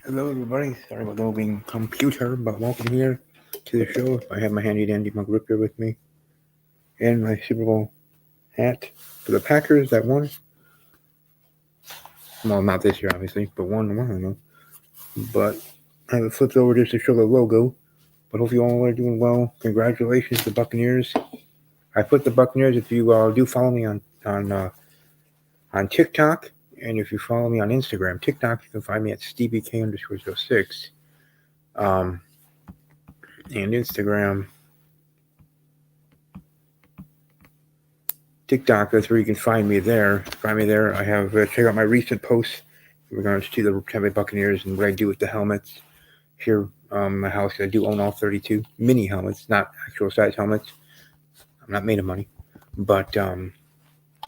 Hello, everybody. Sorry about the moving computer, but welcome here to the show. I have my handy dandy mug Ripper with me and my Super Bowl hat for the Packers that won. Well, not this year, obviously, but won a while ago. But I have it flipped over just to show the logo. But hope you all are doing well. Congratulations to the Buccaneers. I put the Buccaneers. If you do follow me on TikTok, and if you follow me on Instagram, TikTok, you can find me at StevieK_06. Um, and Instagram, TikTok, that's where you can find me there. Find me there. I have check out my recent posts in regards to the Tampa Bay Buccaneers and what I do with the helmets here. My house, I do own all 32 mini helmets, not actual size helmets. I'm not made of money, but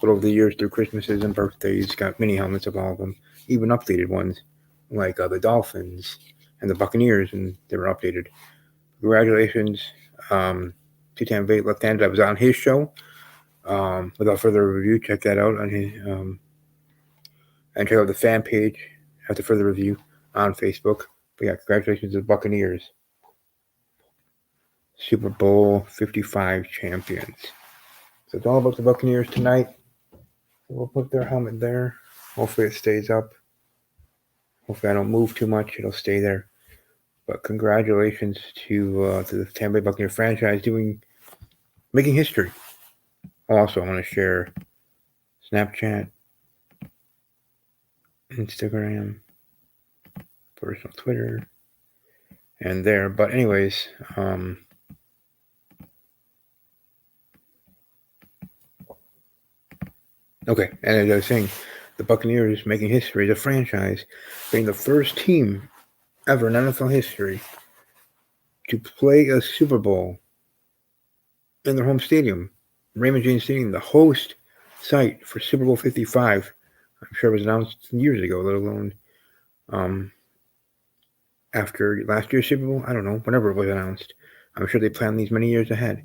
over the years through Christmases and birthdays, got mini helmets of all of them, even updated ones like the Dolphins and the Buccaneers, and they were updated. Congratulations to Tampa Bay left-handed. I was on his show. Without further review, check that out on his and check out the fan page after further review on Facebook. But yeah, congratulations to the Buccaneers, Super Bowl 55 champions. So it's all about the Buccaneers tonight. We'll put their helmet there. Hopefully it stays up. Hopefully I don't move too much. It'll stay there. But congratulations to the Tampa Bay Buccaneers franchise making history. Also, I want to share Snapchat, Instagram, personal Twitter, and there. But anyways, okay. And as I was saying, the Buccaneers making history, the franchise being the first team ever in NFL history to play a Super Bowl in their home stadium, Raymond James Stadium, the host site for Super Bowl 55. I'm sure it was announced years ago, let alone after last year's Super Bowl. I don't know, whenever it was announced. I'm sure they planned these many years ahead.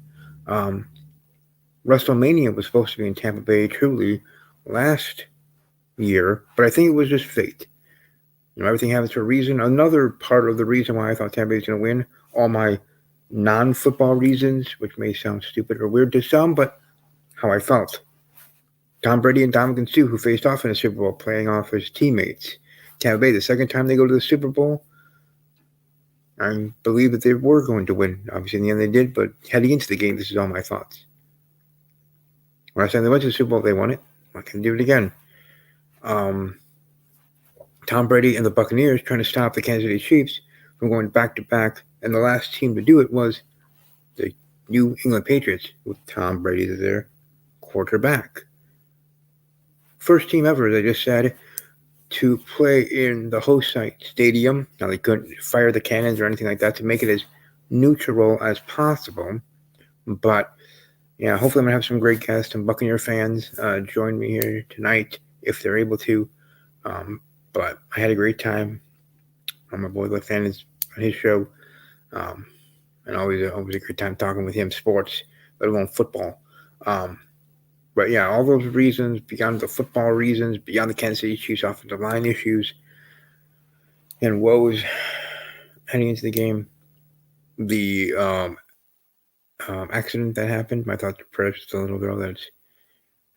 WrestleMania was supposed to be in Tampa Bay truly last year, but I think it was just fate. Everything happens for a reason. Another part of the reason why I thought Tampa Bay was going to win, all my non-football reasons, which may sound stupid or weird to some, but how I felt. Tom Brady and Dominican Sue, who faced off in the Super Bowl, playing off as teammates. Tampa Bay, the second time they go to the Super Bowl, I believe that they were going to win. Obviously, in the end, they did, but heading into the game, this is all my thoughts. Last time they went to the Super Bowl, they won it. I can do it again. Tom Brady and the Buccaneers trying to stop the Kansas City Chiefs from going back to back, and the last team to do it was the New England Patriots with Tom Brady as their quarterback. First team ever, as I just said, to play in the host site stadium. Now, they couldn't fire the cannons or anything like that to make it as neutral as possible. But, yeah, hopefully I'm going to have some great guests and Buccaneer fans join me here tonight if they're able to. But I had a great time. My boy Left Hand is on his show. And always a great time talking with him sports, let alone football. But yeah, all those reasons, beyond the football reasons, beyond the Kansas City Chiefs offensive line issues, and woes heading into the game, the accident that happened, my thoughts are prayers to the little girl that's,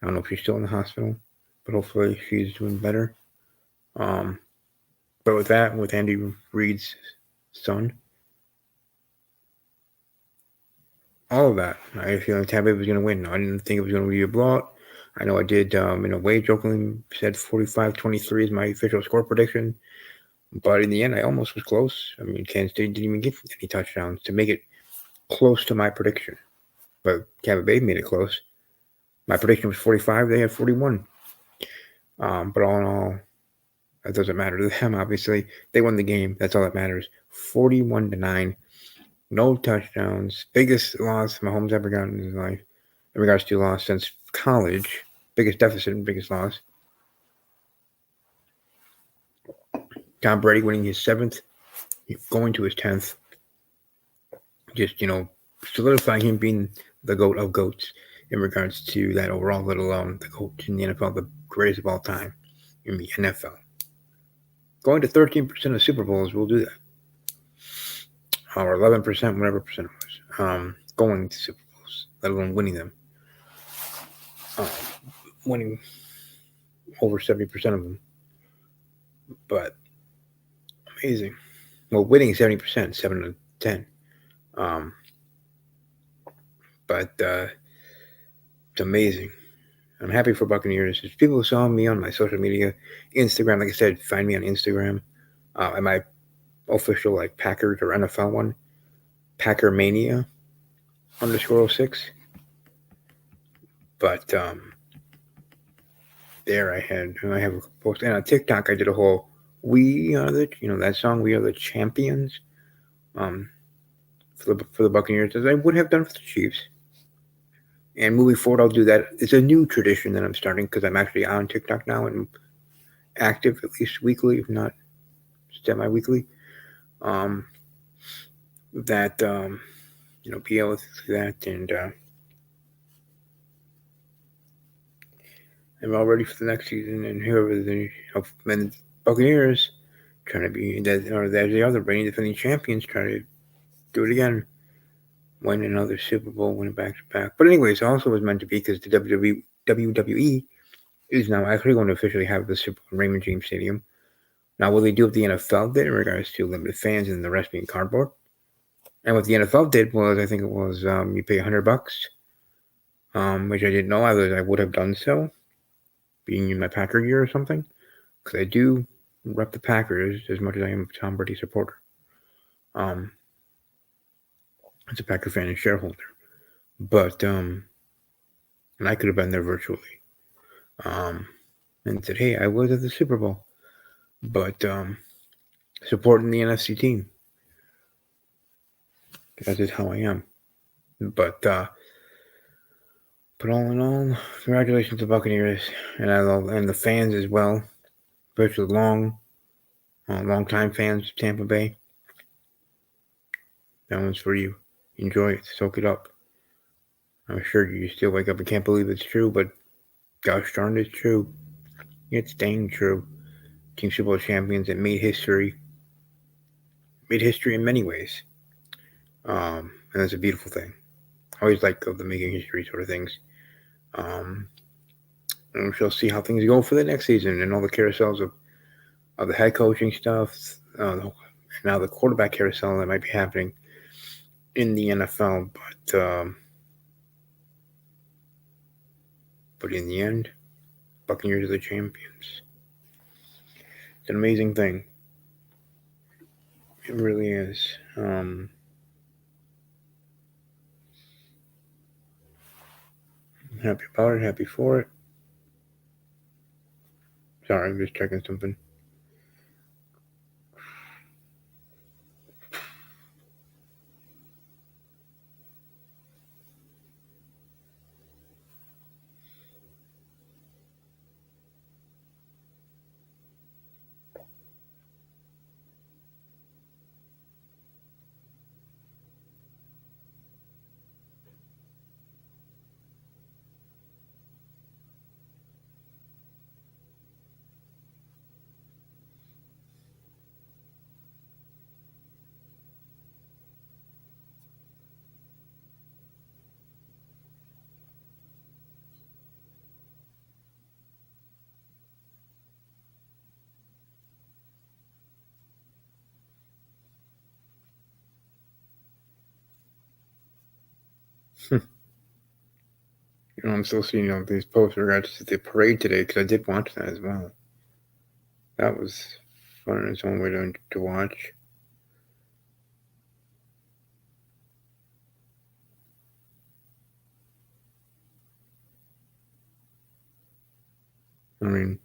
I don't know if she's still in the hospital, but hopefully she's doing better. But with that, with Andy Reid's son, all of that, I had a feeling Tampa Bay was going to win. I didn't think it was going to be a blowout. I know I did, in a way, jokingly said 45-23 is my official score prediction. But in the end, I almost was close. I mean, Kansas State didn't even get any touchdowns to make it close to my prediction. But Tampa Bay made it close. My prediction was 45. They had 41. But all in all, that doesn't matter to them, obviously. They won the game. That's all that matters. 41-9. No touchdowns. Biggest loss Mahomes ever gotten in his life in regards to loss since college. Biggest deficit and biggest loss. Tom Brady winning his 7th, going to his 10th. Just, solidifying him being the GOAT of GOATs in regards to that overall, let alone the GOAT in the NFL, the greatest of all time in the NFL. going to 13% of Super Bowls will do that, or 11%, whatever percent it was. Going to Super Bowls, let alone winning them. Winning over 70% of them, but amazing. Well, winning 70%, 7 to 10. Um, but it's amazing. I'm happy for Buccaneers. There's people who saw me on my social media, Instagram. Like I said, find me on Instagram. At my official like Packers or NFL one, Packer Mania _06. But there I have a post, and on TikTok I did a whole "We Are the," that song "We Are the Champions," um, for the Buccaneers, as I would have done for the Chiefs. And moving forward, I'll do that. It's a new tradition that I'm starting because I'm actually on TikTok now and active at least weekly, if not semi-weekly. Um, that be able to do that, and I'm all ready for the next season. And whoever the men Buccaneers trying to be that, or there's the other reigning defending champions trying to do it again, win another Super Bowl, win it back to back. But anyways, also was meant to be because the WWE is now actually going to officially have the Super Bowl in Raymond James Stadium. Now, will they do what the NFL did in regards to limited fans and the rest being cardboard? And what the NFL did was, I think it was, you pay $100, which I didn't know. Otherwise, I would have done so, being in my Packer gear or something, because I do rep the Packers as much as I am a Tom Brady supporter. As a Packer fan and shareholder, but and I could have been there virtually, and said, "Hey, I was at the Super Bowl," but supporting the NFC team. That is how I am. But all in all, congratulations to Buccaneers, and the fans as well, especially long time fans of Tampa Bay. That one's for you. Enjoy it, soak it up. I'm sure you still wake up and can't believe it's true, but gosh darn, it's true. It's dang true. Team Super Bowl champions that made history in many ways. And that's a beautiful thing. I always like the making history sort of things. And we shall see how things go for the next season and all the carousels of the head coaching stuff, now the quarterback carousel that might be happening in the NFL. But in the end, Buccaneers are the champions. It's an amazing thing. It really is. Happy about it, happy for it. Sorry, I'm just checking something. I'm still seeing all these posts regards to the parade today because I did watch that as well. That was fun in its own way to watch. I mean,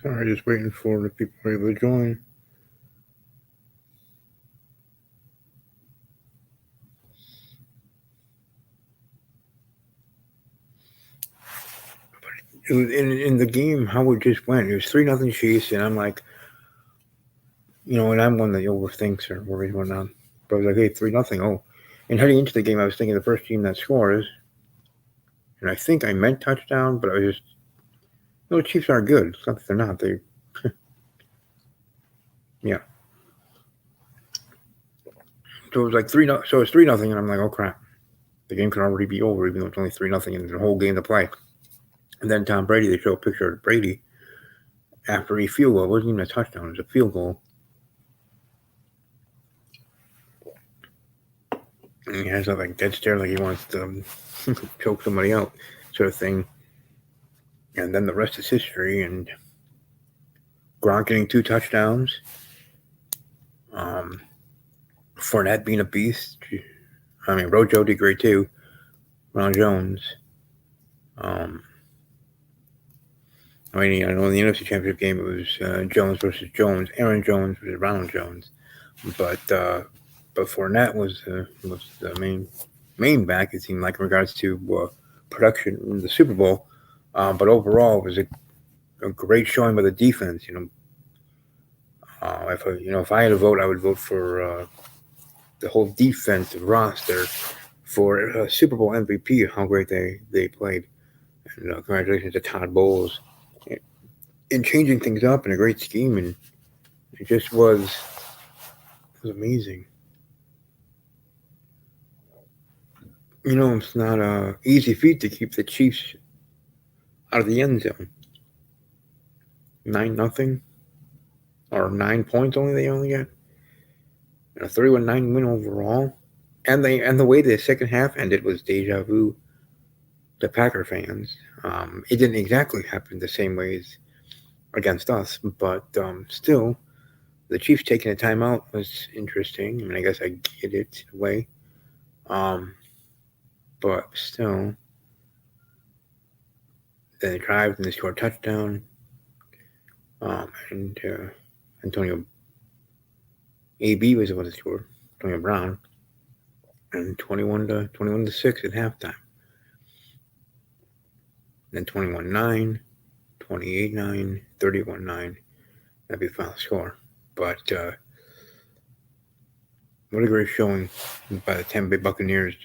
Sorry, just waiting for the people able to join. It was in the game how it just went. It was 3-0 Chiefs, and I'm like, and I'm one that overthinks or worries whatnot. But I was like, hey, 3-0. Oh, and heading into the game, I was thinking the first team that scores, and I think I meant touchdown, but I was just, the Chiefs are good. It's not that they're not. They, yeah. So it was like 3-0. So it's 3-0, and I'm like, oh crap, the game can already be over, even though it's only 3-0, and there's a whole game to play. And then Tom Brady, they show a picture of Brady after a field goal. It wasn't even a touchdown; it was a field goal. And he has that like dead stare, like he wants to choke somebody out, sort of thing. And then the rest is history. And Gronk getting 2 touchdowns. Um, Fournette being a beast. I mean, Rojo did great too. Ron Jones. I mean, I know in the NFC Championship game it was Jones versus Jones, Aaron Jones versus Ronald Jones, but Fournette was the main back. It seemed like in regards to production in the Super Bowl, but overall it was a great showing by the defense. If I had to vote, I would vote for the whole defensive roster for Super Bowl MVP. How great they played, and congratulations to Todd Bowles in changing things up in a great scheme, and it just was amazing. It's not a easy feat to keep the Chiefs out of the end zone. 9-0 or 9 points only they only got. And a 31-9 win overall. And the way the second half ended was deja vu to Packer fans. It didn't exactly happen the same way as against us, but still, the Chiefs taking a timeout was interesting. I mean, I guess I get it in a way, but still, then they drive and they score a touchdown. And Antonio AB was the one that scored. Antonio Brown, and 21-6 at halftime. Then 21-9, 28-9, 31-9. That'd be the final score. But what a great showing by the Tampa Bay Buccaneers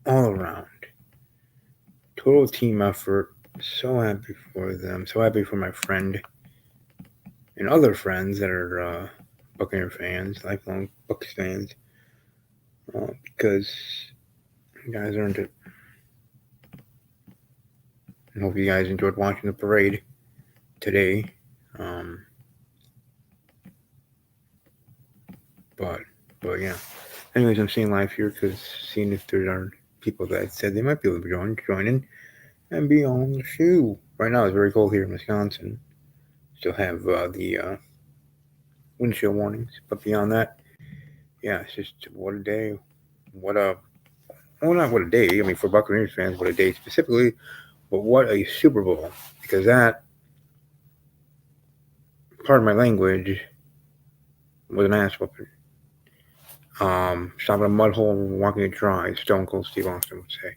all around. Total team effort. So happy for them. So happy for my friend and other friends that are Buccaneer fans, lifelong Bucs fans, because you guys earned it. I hope you guys enjoyed watching the parade today. But yeah. Anyways, I'm seeing live here because seeing if there are people that said they might be able to join in and be on the show. Right now it's very cold here in Wisconsin. Still have the wind chill warnings, but beyond that, yeah, it's just what a day. What a not what a day. I mean, for Buccaneers fans, what a day specifically, but what a Super Bowl, because that, pardon my language, was an ass whooping. Stopping a mud hole, walking it dry. Stone Cold Steve Austin would say.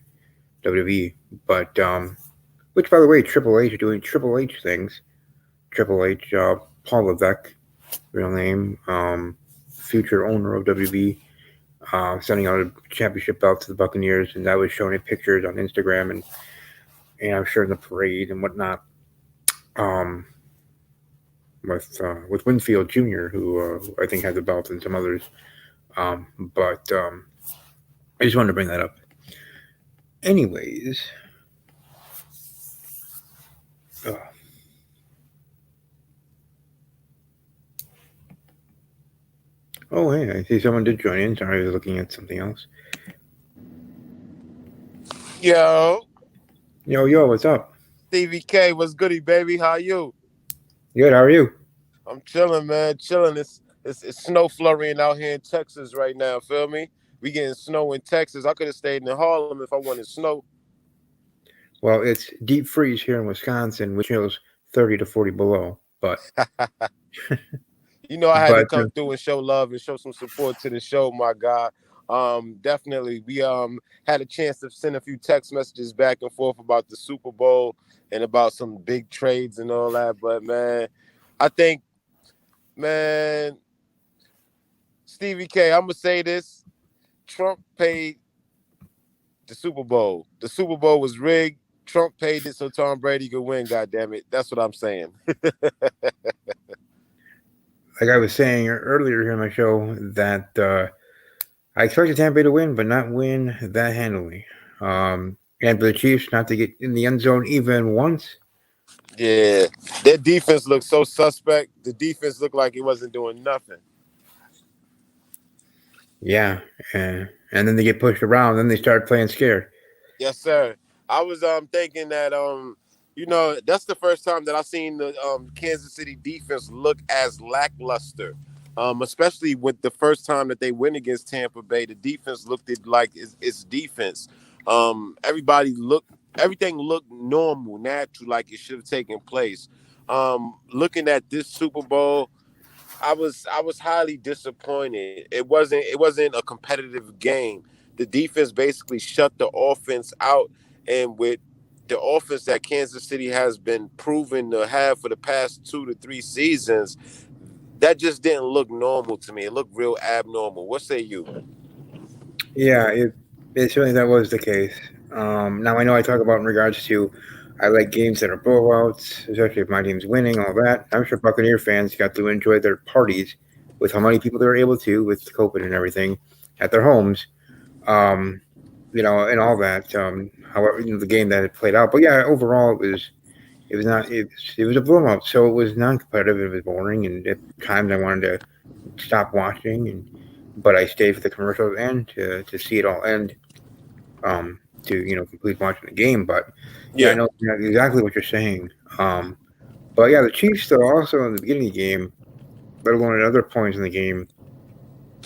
WWE, but which, by the way, Triple H doing Triple H things. Triple H, Paul Levesque, real name, future owner of WWE, sending out a championship belt to the Buccaneers, and that was showing in pictures on Instagram and I'm sure in the parade and whatnot. With Winfield Jr., who I think has the belt, and some others. But I just wanted to bring that up. Anyways, oh hey, I see someone did join in. Sorry, I was looking at something else. Yo, Yo, what's up? Stevie K, what's goody, baby? How you? Good, how are you? I'm chilling, man. Chilling. It's snow flurrying out here in Texas right now. Feel me? We getting snow in Texas. I could have stayed in Harlem if I wanted snow. Well, it's deep freeze here in Wisconsin, which chills 30 to 40 below. but You know, I had to but come through and show love and show some support to the show, my guy. Definitely. We had a chance to send a few text messages back and forth about the Super Bowl and about some big trades and all that. But man, I think, man, Stevie K, I'm gonna say this. Trump paid the Super Bowl. The Super Bowl was rigged. Trump paid it so Tom Brady could win, God damn it. That's what I'm saying. like I was saying earlier here on my show, that I expected Tampa Bay to win, but not win that handily. And for the Chiefs not to get in the end zone even once. Yeah. Their defense looked so suspect. The defense looked like it wasn't doing nothing. Yeah, and then they get pushed around. Then they start playing scared. Yes, sir. I was thinking that you know, that's the first time that I've seen the Kansas City defense look as lackluster. Especially with the first time that they went against Tampa Bay, the defense looked like it's defense. Everything looked normal, natural, like it should have taken place. Looking at this Super Bowl, I was highly disappointed. It wasn't a competitive game. The defense basically shut the offense out, and with the offense that Kansas City has been proven to have for the past 2 to 3 seasons, that just didn't look normal to me. It looked real abnormal. What say you? Yeah, it certainly that was the case. Now I know I talk about in regards to I like games that are blowouts, especially if my team's winning, all that. I'm sure Buccaneer fans got to enjoy their parties with how many people they were able to with COVID and everything at their homes. Um, and all that. However, the game that it played out, but yeah, overall it was not it was a blowout. So it was non-competitive. It was boring, and at times I wanted to stop watching, but I stayed for the commercials and to see it all end. To complete watching the game. But yeah, I Yeah, know exactly what you're saying. But yeah, the Chiefs though also in the beginning of the game, let alone at other points in the game,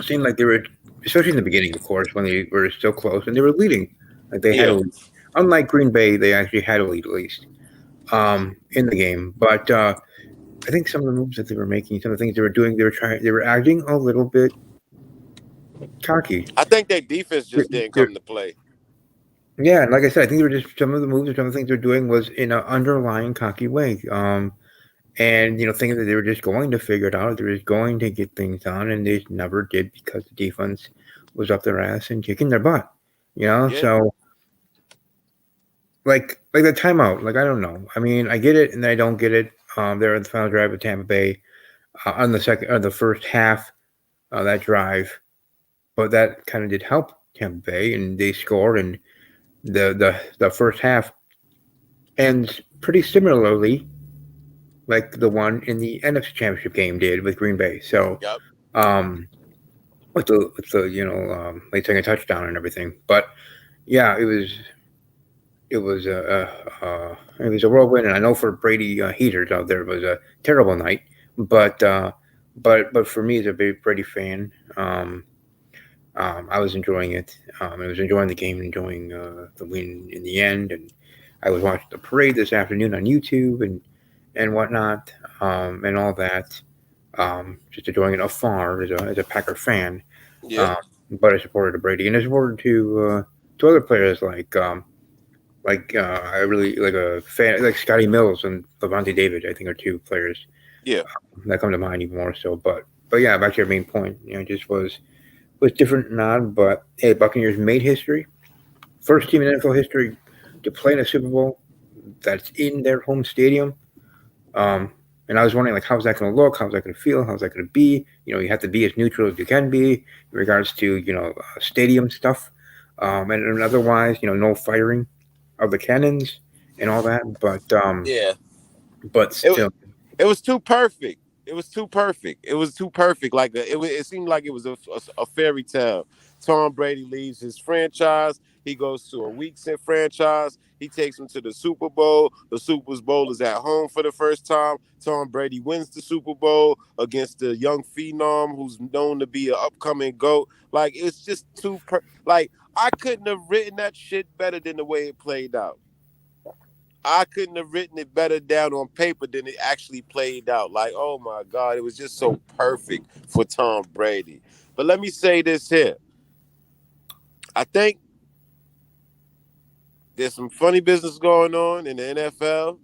seemed like they were, especially in the beginning, of course, when they were still close and they were leading, like they had a yeah. lead. Unlike Green Bay, they actually had a lead at least in the game. But I think some of the moves that they were making, some of the things they were doing, they were acting a little bit cocky. I think their defense just didn't They're, come to play. yeah, and like I said, I think they were just some of the moves or some of the things they're doing was in an underlying cocky way. And thinking that they were just going to figure it out, they were just going to get things done, and they never did because the defense was up their ass and kicking their butt. Yeah, So like the timeout, like I don't know. I mean, I get it and I don't get it. They're in the final drive of Tampa Bay on the second or the first half of that drive, but that kind of did help Tampa Bay, and they scored, and the first half ends pretty similarly like the one in the NFC Championship game did with Green Bay. So, yep. um, with the late second touchdown and everything. But yeah, it was a whirlwind, and I know for Brady heaters out there it was a terrible night. But but for me as a big Brady fan, I was enjoying it. I was enjoying the game, enjoying the win in the end, and I was watching the parade this afternoon on YouTube and whatnot, and all that. Just enjoying it afar as a Packer fan. Yeah, Um, but I supported Brady, and I supported to other players I really like a fan like Scotty Mills and Levante David. I think are two players yeah. that come to mind even more so. But yeah, back to your main point. It just was different and odd. But hey, Buccaneers made history. First team in NFL history to play in a Super Bowl that's in their home stadium. Um, and I was wondering, like, how's that going to look? How's that going to feel? How's that going to be? You have to be as neutral as you can be in regards to, stadium stuff. And otherwise, no firing of the cannons and all that. Yeah. But It still, it was too perfect. It was too perfect. It was too perfect. Like it seemed like it was a fairy tale. Tom Brady leaves his franchise. He goes to a weeks in franchise. He takes him to the Super Bowl. The Super Bowl is at home for the first time. Tom Brady wins the Super Bowl against the young phenom who's known to be an upcoming GOAT. Like it's just like I couldn't have written that shit better than the way it played out. I couldn't have written it better down on paper than it actually played out. Like, oh my God, it was just so perfect for Tom Brady. But let me say this here. I think there's some funny business going on in the NFL,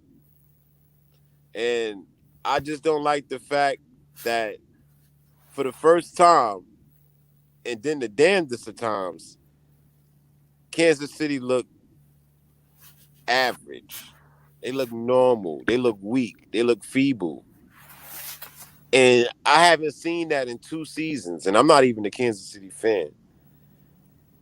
and I just don't like the fact that for the first time, and then the damnedest of times, Kansas City looked average. They look normal. They look weak. They look feeble. And I haven't seen that in 2 seasons, and I'm not even a Kansas City fan.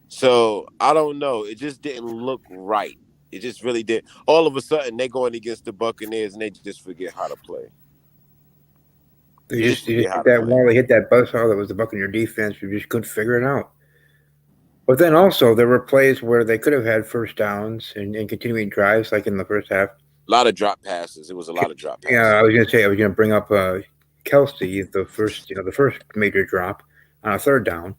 So I don't know. It just didn't look right. It just really did. All of a sudden, they're going against the Buccaneers, and they just forget how to play. They They just just forget how hit to that play. wall. They hit that buzzsaw that was the Buccaneer defense. We just couldn't figure it out. But then also there were plays where they could have had first downs and continuing drives, like in the first half. A lot of drop passes. It was a lot of drop Yeah, passes. I was gonna say I was gonna bring up Kelsey, the first major drop on a third down.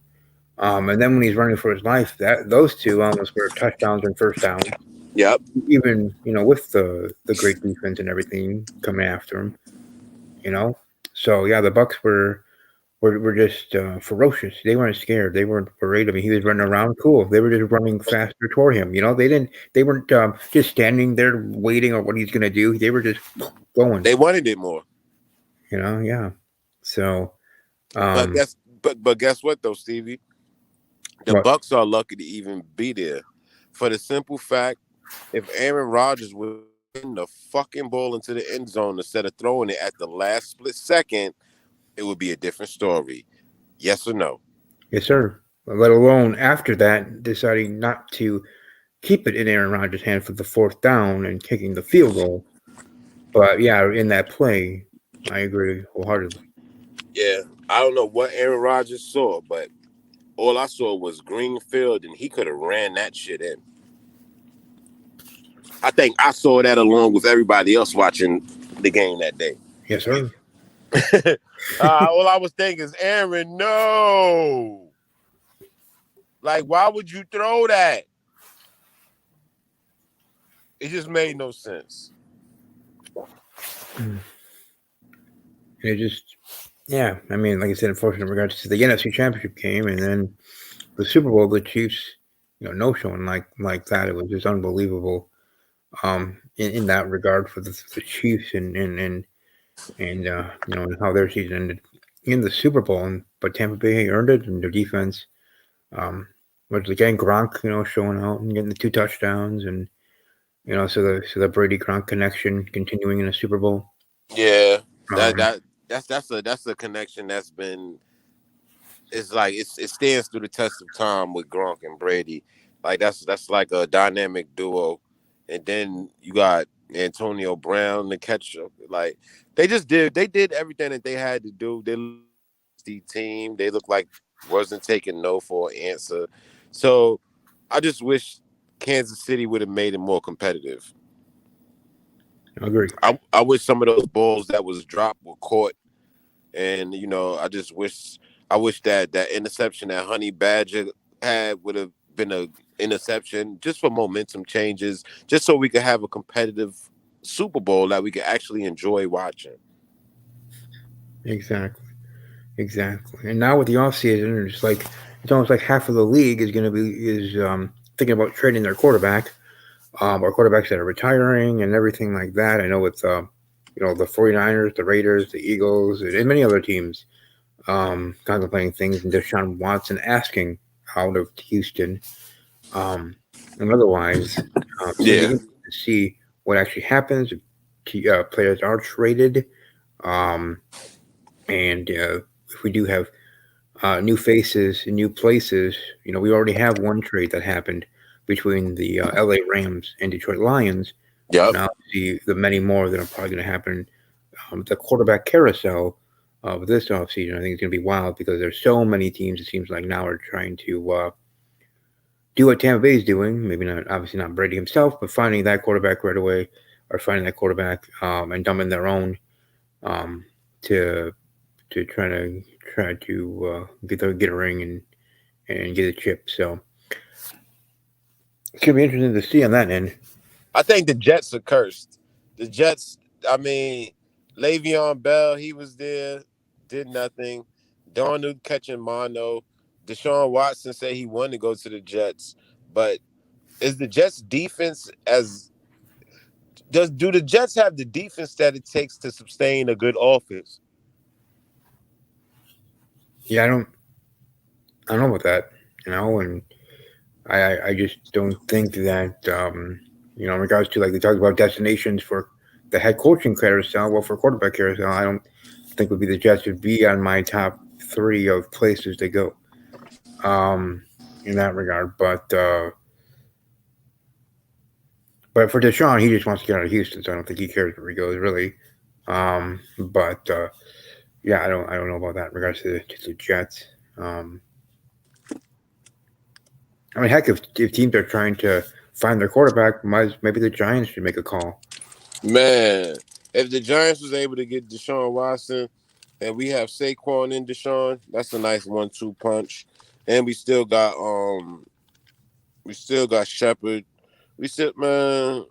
And then when he's running for his life, that those two almost were touchdowns and first down. Yep. Even with the great defense and everything coming after him. So yeah, the Bucks were just ferocious. They weren't scared. They weren't worried. I mean, he was running around cool. They were just running faster toward him. They weren't just standing there waiting on what he's gonna do. They were just going. They wanted it more. Yeah. So But um, guess what though, Stevie? The what? Bucks are lucky to even be there. For the simple fact, if Aaron Rodgers would win the fucking ball into the end zone instead of throwing it at the last split second, it would be a different story. Yes or no? Yes, sir. Let alone after that, deciding not to keep it in Aaron Rodgers' hand for the fourth down and kicking the field goal. But yeah, in that play, I agree wholeheartedly. Yeah. I don't know what Aaron Rodgers saw, but all I saw was green field, and he could have ran that shit in. I think I saw that along with everybody else watching the game that day. Yes, sir. All I was thinking is, Aaron, no. Like, why would you throw that? It just made no sense. And it just, yeah. I mean, like I said, unfortunately, in regards to the NFC Championship game, and then the Super Bowl, the Chiefs, no showing like that. It was just unbelievable. In that regard for the Chiefs and how their season ended in the Super Bowl, but Tampa Bay earned it, and their defense was again Gronk, showing out and getting the 2 touchdowns, and so the Brady Gronk connection continuing in the Super Bowl. Yeah, Um, that's a connection that's been. It's like it stands through the test of time with Gronk and Brady. Like that's like a dynamic duo, and then you got Antonio Brown the catch. Like they did everything that they had to do. They the team. They look like wasn't taking no for an answer. So I just wish Kansas City would have made it more competitive. I agree. I wish some of those balls that was dropped were caught, and I wish that interception that Honey Badger had would have been a interception just for momentum changes, just so we could have a competitive Super Bowl that we could actually enjoy watching. Exactly. And now with the off season, it's almost like half of the league is thinking about trading their quarterback, or quarterbacks that are retiring and everything like that. I know with the 49ers, the Raiders, the Eagles, and many other teams contemplating things, and Deshaun Watson asking out of Houston, um, and otherwise, it's going to be Yeah. interesting to see what actually happens if players are traded, um, and if we do have new faces in new places. We already have one trade that happened between the LA Rams and Detroit Lions. Yep. Now see the many more that are probably going to happen. The quarterback carousel with this offseason, I think it's going to be wild because there's so many teams. It seems like now are trying to do what Tampa Bay is doing. Maybe not, obviously not Brady himself, but finding that quarterback right away, or finding that quarterback and dumping their own um, to try to get a ring and get a chip. So it's gonna be interesting to see on that end. I think the Jets are cursed. The Jets, I mean, Le'Veon Bell, he was there, did nothing. Darnold catching mono. Deshaun Watson said he wanted to go to the Jets, but is the Jets defense as do the Jets have the defense that it takes to sustain a good offense? Yeah, I don't know about that, and I just don't think that in regards to like they talked about destinations for the head coaching carousel, well for quarterback carousel, I don't think would be the Jets would be on my top three of places to go. In that regard. But for Deshaun, he just wants to get out of Houston, so I don't think he cares where he goes really. But yeah, I don't know about that in regards to the Jets. I mean, heck, if teams are trying to find their quarterback, maybe the Giants should make a call. Man, if the Giants was able to get Deshaun Watson, and we have Saquon and Deshaun, that's a nice 1-2 punch. And we still got Shepard. We still, man,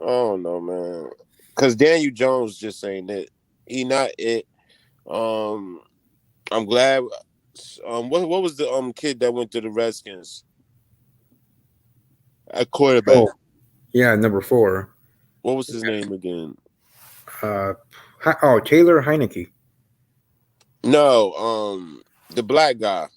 I don't know, man, because Daniel Jones just ain't it. He not it. I'm glad. What was the kid that went to the Redskins at quarterback? Oh, yeah, number 4. What was his name again? Taylor Heineke. No, the black guy.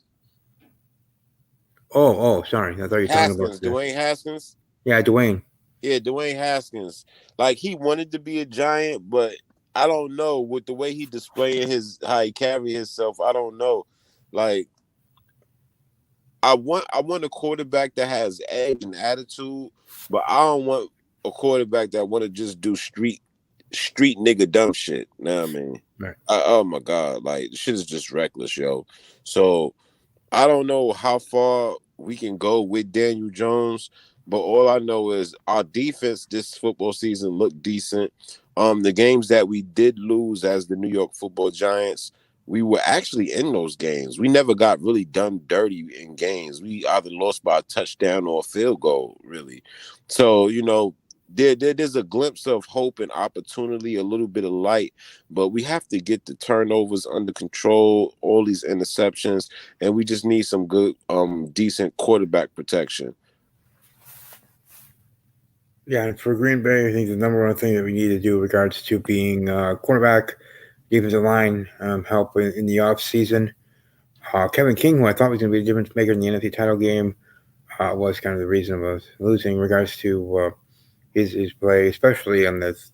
Oh, sorry. I thought you were talking about Dwayne Haskins. Yeah, Dwayne. Yeah, Dwayne Haskins. Like he wanted to be a Giant, but I don't know with the way he displaying how he carry himself. I don't know. Like I want a quarterback that has edge and attitude, but I don't want a quarterback that want to just do street nigga dumb shit. You know what I mean? Right. Oh my God, like shit is just reckless, yo. So I don't know how far we can go with Daniel Jones, but all I know is our defense this football season looked decent. The games that we did lose as the New York Football Giants, we were actually in those games. We never got really done dirty in games. We either lost by a touchdown or a field goal, really. So, there's a glimpse of hope and opportunity, a little bit of light, but we have to get the turnovers under control, all these interceptions, and we just need some good, decent quarterback protection. Yeah, and for Green Bay, I think the number one thing that we need to do in regards to being cornerback, defensive line help in the off season. Kevin King, who I thought was going to be a difference maker in the NFC title game, was kind of the reason of us losing in regards to his play, especially on this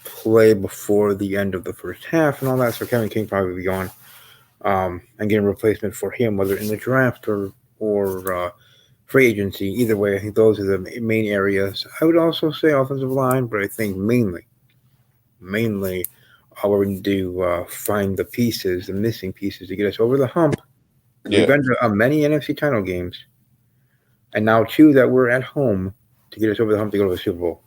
play before the end of the first half and all that. So Kevin King probably will be gone and getting a replacement for him, whether in the draft or free agency. Either way, I think those are the main areas. I would also say offensive line, but I think mainly we're going to find the missing pieces to get us over the hump. Yeah. We've been to many NFC title games, and now 2 that we're at home to get us over the hump to go to the Super Bowl.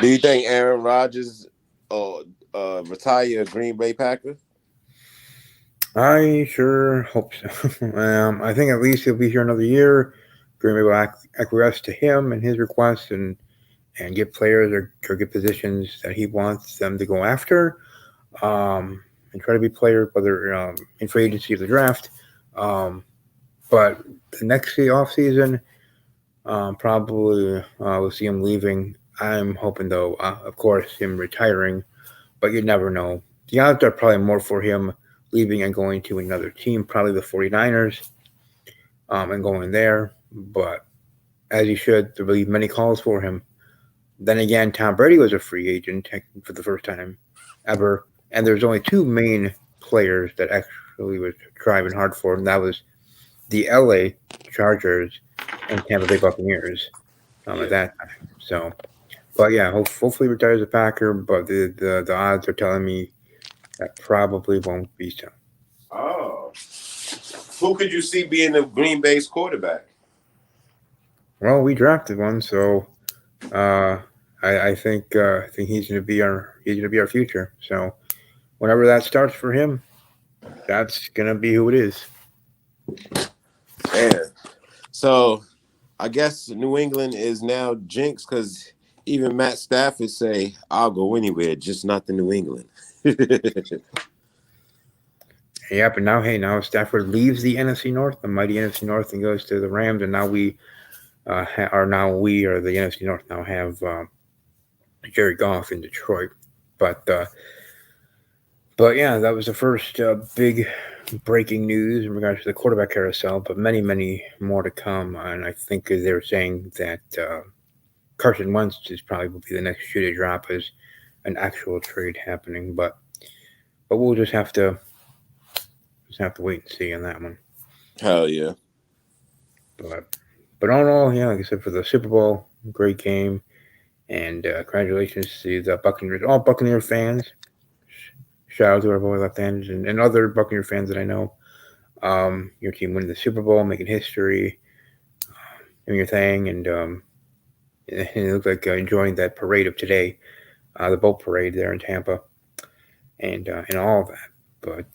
Do you think Aaron Rodgers retire a Green Bay Packer? I sure hope so. I think at least he'll be here another year. Green Bay will acquiesce to him and his requests and get players or get positions that he wants them to go after, and try to be players, whether in free agency or the draft. But the next off season, probably we'll see him leaving. I'm hoping, though, of course, him retiring, but you never know. The odds are probably more for him leaving and going to another team, probably the 49ers, and going there. But as he should, there will be many calls for him. Then again, Tom Brady was a free agent for the first time ever, and there's only 2 main players that actually was driving hard for him. And that was the LA Chargers and Tampa Bay Buccaneers at that time. So, but yeah, hopefully retires a Packer, but the odds are telling me that probably won't be so. Oh. Who could you see being the Green Bay's quarterback? Well, we drafted one, so I think he's going to be our future. So whenever that starts for him, that's going to be who it is. Man. So I guess New England is now jinxed because even Matt Stafford say, "I'll go anywhere, just not to New England." Yeah, but now Stafford leaves the NFC North, the mighty NFC North, and goes to the Rams, and now we the NFC North now have Jared Goff in Detroit. But yeah, that was the first big breaking news in regards to the quarterback carousel, but many more to come. And I think they were saying that Carson Wentz is probably will be the next shoe to drop as an actual trade happening. But we'll just have to wait and see on that one. Hell yeah. But all in all, yeah, like I said, for the Super Bowl, great game. And congratulations to the Buccaneers, all Buccaneer fans. Shout out to our boy left-handers and other Buccaneer fans that I know. Your team winning the Super Bowl, making history, doing your thing, and it looked like enjoying that parade of today, the boat parade there in Tampa, and all of that. But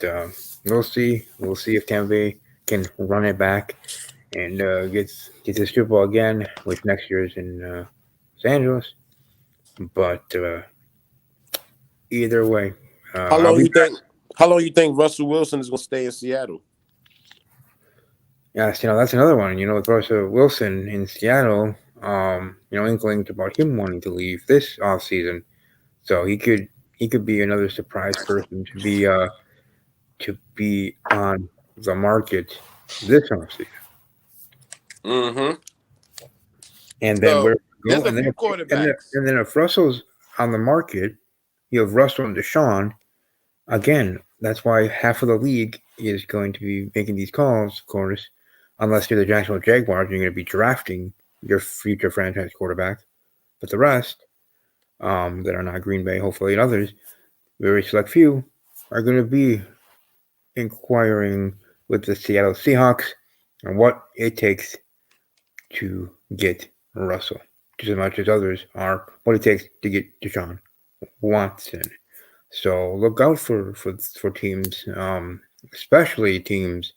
we'll see. We'll see if Tampa Bay can run it back and get the Super Bowl again, which next year is in Los Angeles. But either way, how long you think Russell Wilson is gonna stay in Seattle? Yes, that's another one. With Russell Wilson in Seattle, inklings about him wanting to leave this off season, so he could be another surprise person to be on the market this off season. Mm-hmm. And then where there's a few quarterbacks, and then if Russell's on the market, you have Russell and Deshaun. Again, that's why half of the league is going to be making these calls, of course, unless you're the Jacksonville Jaguars, you're going to be drafting your future franchise quarterback. But the rest, that are not Green Bay, hopefully, and others, very select few, are going to be inquiring with the Seattle Seahawks on what it takes to get Russell, just as much as others are what it takes to get Deshaun Watson. So look out for teams, especially teams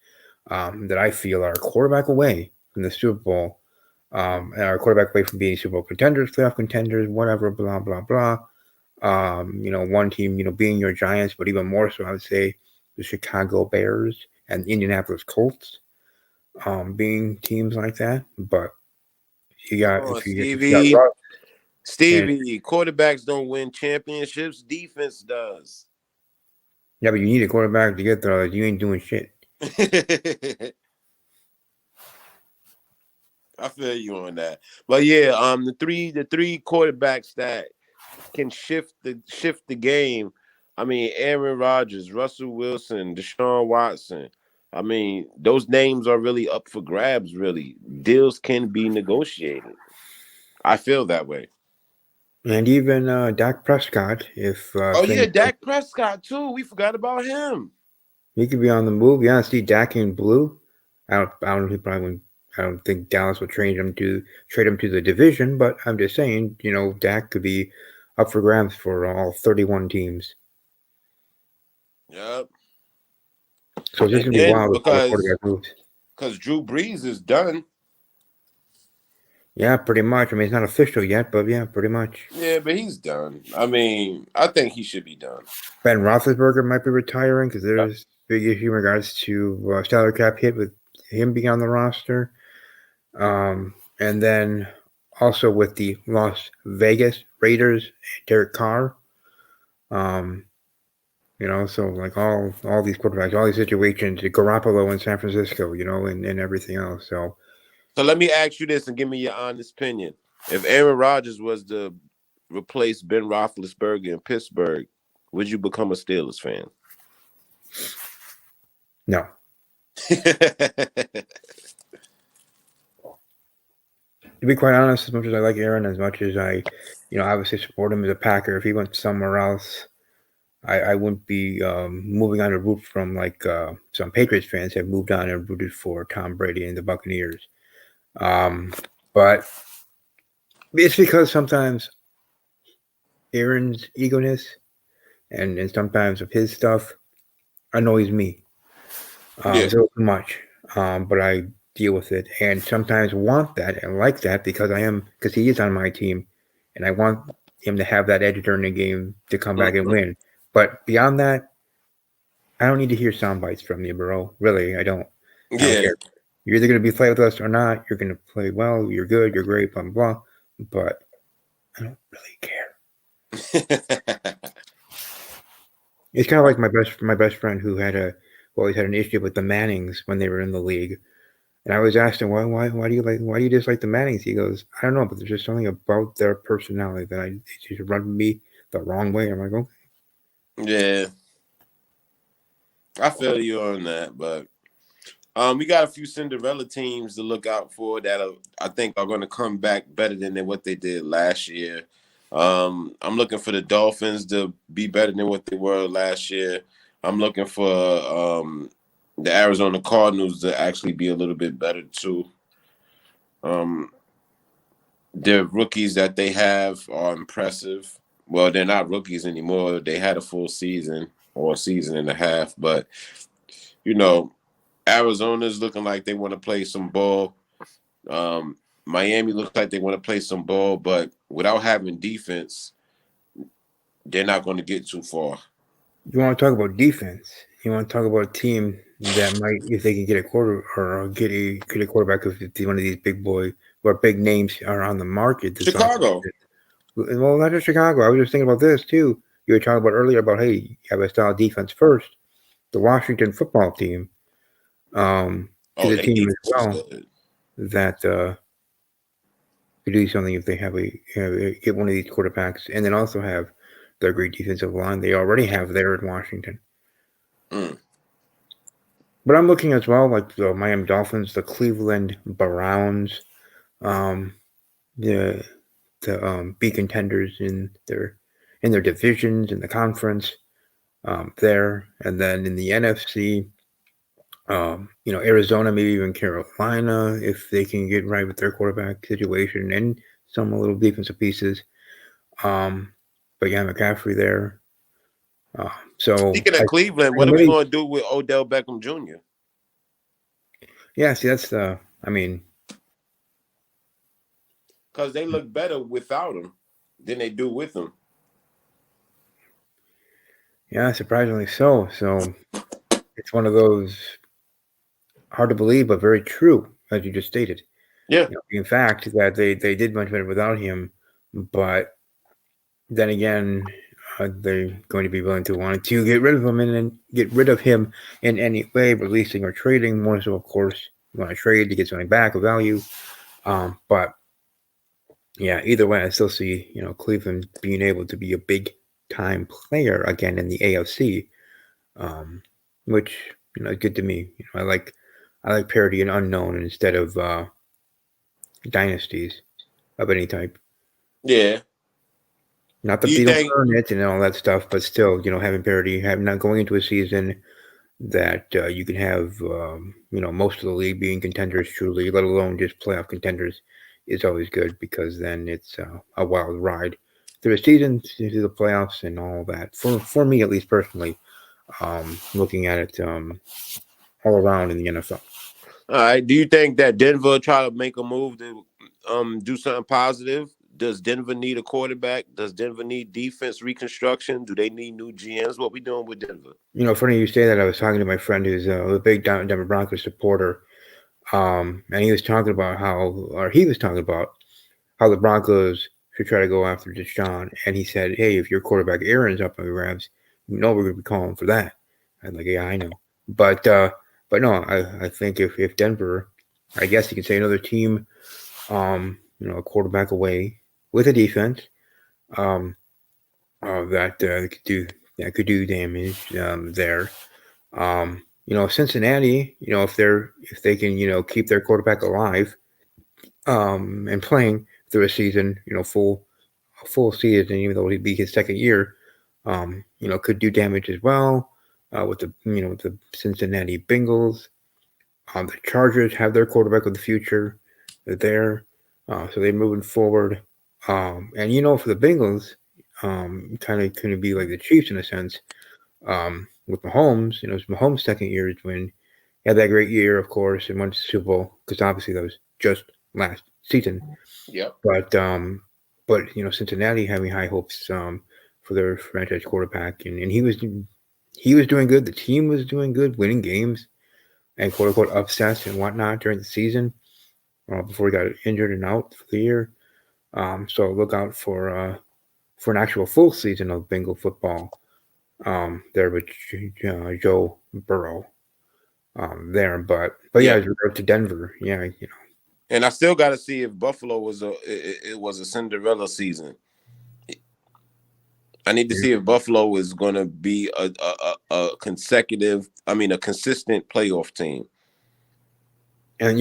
that I feel are a quarterback away from the Super Bowl, and are a quarterback away from being Super Bowl contenders, playoff contenders, whatever, blah blah blah. One team, being your Giants, but even more so, I would say the Chicago Bears and the Indianapolis Colts, being teams like that. But you got Stevie, quarterbacks don't win championships. Defense does. Yeah, but you need a quarterback to get there. You ain't doing shit. I feel you on that. But yeah, the three quarterbacks that can shift the game. I mean, Aaron Rodgers, Russell Wilson, Deshaun Watson. I mean, those names are really up for grabs. Really, deals can be negotiated. I feel that way. And even Dak Prescott, if Dak Prescott too. We forgot about him. He could be on the move. Yeah, see Dak in blue. I don't think Dallas would trade him to the division, but I'm just saying, Dak could be up for grabs for all 31 teams. Yep. So this could be wild because Drew Brees is done. Yeah, pretty much. I mean, it's not official yet, but yeah, pretty much. Yeah, but he's done. I mean, I think he should be done. Ben Roethlisberger might be retiring because there's big issue in regards to salary cap hit with him being on the roster. And then also with the Las Vegas Raiders, Derek Carr. So like all these quarterbacks, all these situations, Garoppolo in San Francisco, and everything else. So let me ask you this and give me your honest opinion. If Aaron Rodgers was to replace Ben Roethlisberger in Pittsburgh, would you become a Steelers fan? No. To be quite honest, as much as I like Aaron, as much as I, obviously support him as a Packer, if he went somewhere else, I wouldn't be moving on to root from like some Patriots fans have moved on and rooted for Tom Brady and the Buccaneers. But it's because sometimes Aaron's egoness and sometimes of his stuff annoys me. It's a little too much. But I deal with it, and sometimes want that and like that because he is on my team, and I want him to have that edge during the game to come back and win. But beyond that, I don't need to hear sound bites from you, bro. Really, I don't. I don't Yeah. care. You're either going to be playing with us or not. You're going to play well. You're good. You're great. Blah blah. Blah. But I don't really care. It's kind of like my best friend who always had an issue with the Mannings when they were in the league, and I always asked him why do you dislike the Mannings? He goes, I don't know, but there's just something about their personality that it just run me the wrong way. I'm like, okay. Yeah, I feel you on that, but we got a few Cinderella teams to look out for that I think are going to come back better than what they did last year. I'm looking for the Dolphins to be better than what they were last year. I'm looking for the Arizona Cardinals to actually be a little bit better too. The rookies that they have are impressive. Well, they're not rookies anymore. They had a full season or a season and a half, but you know, Arizona's looking like they want to play some ball. Miami looks like they want to play some ball, but without having defense, they're not going to get too far. You want to talk about defense? You want to talk about a team that might, if they can get a quarterback, if one of these big boy or big names are on the market. Chicago. Well, not just Chicago. I was just thinking about this too. You were talking about earlier about you have a style defense first. The Washington football team, is a team as well that could do something if they get one of these quarterbacks, and then also have their great defensive line they already have there in Washington. But I'm looking as well like the Miami Dolphins, the Cleveland Browns, the be contenders in their divisions in the conference there, and then in the NFC, Arizona, maybe even Carolina, if they can get right with their quarterback situation and some little defensive pieces. But yeah, McCaffrey there. So speaking of Cleveland, what are we going to do with Odell Beckham Jr.? Yeah, see, that's because they look better without him than they do with him. Yeah, surprisingly so. So it's one of those hard to believe, but very true, as you just stated. Yeah. In fact, that they did much better without him, but then again, they're going to be willing to want to get rid of him and get rid of him in any way, releasing or trading. More so, of course, you want to trade to get something back of value. But yeah, either way, I still see Cleveland being able to be a big time player again in the AFC, which is good to me. I like parity and unknown instead of dynasties of any type. Yeah. Not that they don't earn it and all that stuff, but still, having parity, not going into a season that you can have, most of the league being contenders truly, let alone just playoff contenders, is always good because then it's a wild ride through the season, through the playoffs, and all that. For me, at least personally, looking at it all around in the NFL. All right. Do you think that Denver try to make a move to do something positive? Does Denver need a quarterback? Does Denver need defense reconstruction? Do they need new GMs? What we doing with Denver? Funny you say that. I was talking to my friend who's a big Denver Broncos supporter, and he was talking about how the Broncos should try to go after Deshaun, and he said, "Hey, if your quarterback Aaron's up on the Rams, we're going to be calling for that." I'm like, "Yeah, I know," but no, I think if Denver, I guess you could say another team, a quarterback away with a defense, that could do damage there. Cincinnati, if they can keep their quarterback alive, and playing through a season, full season, even though it'd be his second year, could do damage as well. With the Cincinnati Bengals, the Chargers have their quarterback of the future. They're there, so they're moving forward. And for the Bengals, kind of going to be like the Chiefs in a sense. With Mahomes, it's Mahomes' second year is when had that great year, of course, and went to the Super Bowl because obviously that was just last season. Yep. But Cincinnati having high hopes for their franchise quarterback, and he was doing good. The team was doing good, winning games and quote unquote upsets and whatnot during the season before he got injured and out for the year. So look out for an actual full season of Bengal football there with Joe Burrow there. But yeah, Yeah. as regards to Denver, yeah, And I still got to see if Buffalo was it was a Cinderella season. I need to see if Buffalo is going to be a consistent playoff team. And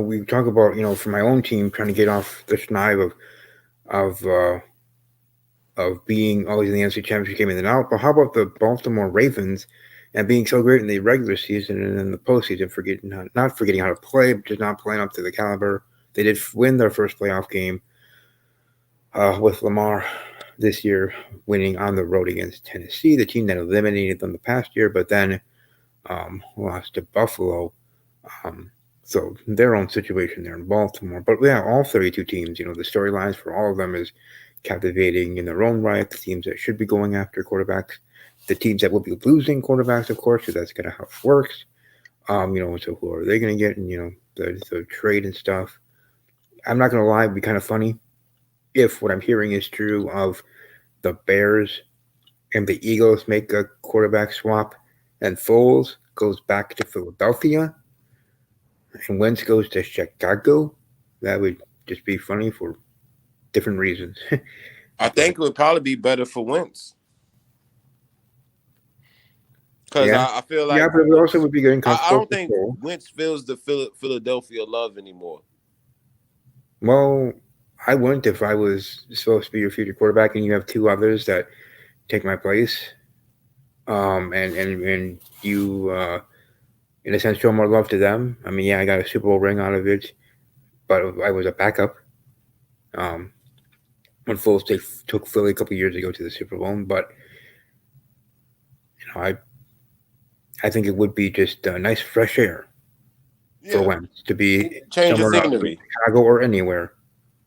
we talk about for my own team trying to get off the schneid of uh, of being always in the NFC Championship game and then out. But how about the Baltimore Ravens and being so great in the regular season and then the postseason, not forgetting how to play, but just not playing up to the caliber. They did win their first playoff game with Lamar this year, winning on the road against Tennessee, the team that eliminated them the past year, but then lost to Buffalo. So their own situation there in Baltimore. But yeah, all 32 teams, the storylines for all of them is captivating in their own right. The teams that should be going after quarterbacks, the teams that will be losing quarterbacks, of course, because that's kind of how it works. So who are they going to get? And the trade and stuff. I'm not going to lie, it'd be kind of funny if what I'm hearing is true of the Bears and the Eagles make a quarterback swap, and Foles goes back to Philadelphia, and Wentz goes to Chicago. That would just be funny for different reasons. I think it would probably be better for Wentz. Because I feel like but it also would be getting comfortable. I don't think Wentz feels the Philadelphia love anymore. Well, I wouldn't if I was supposed to be your future quarterback and you have two others that take my place. And you in a sense show more love to them. I mean, yeah, I got a Super Bowl ring out of it, but I was a backup. When Foles took Philly a couple years ago to the Super Bowl, but I think it would be just a nice fresh air for Wentz to be change of scenery, Chicago or anywhere.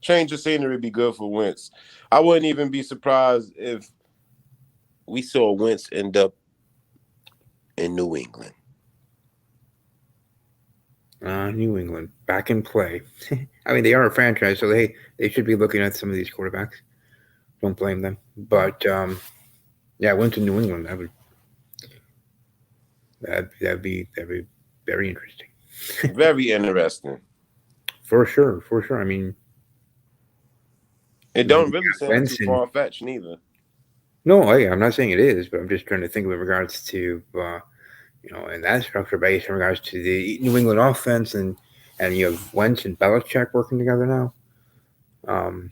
Change of scenery would be good for Wentz. I wouldn't even be surprised if we saw Wentz end up in New England. New England back in play. I mean, they are a franchise, so they should be looking at some of these quarterbacks. Don't blame them. But yeah, I went to New England. That'd be very interesting. Very interesting. For sure. I mean, it don't really sound too far fetched neither. No, I'm not saying it is, but I'm just trying to think of in regards to in that structure base in regards to the New England offense and you have Wentz and Belichick working together now. And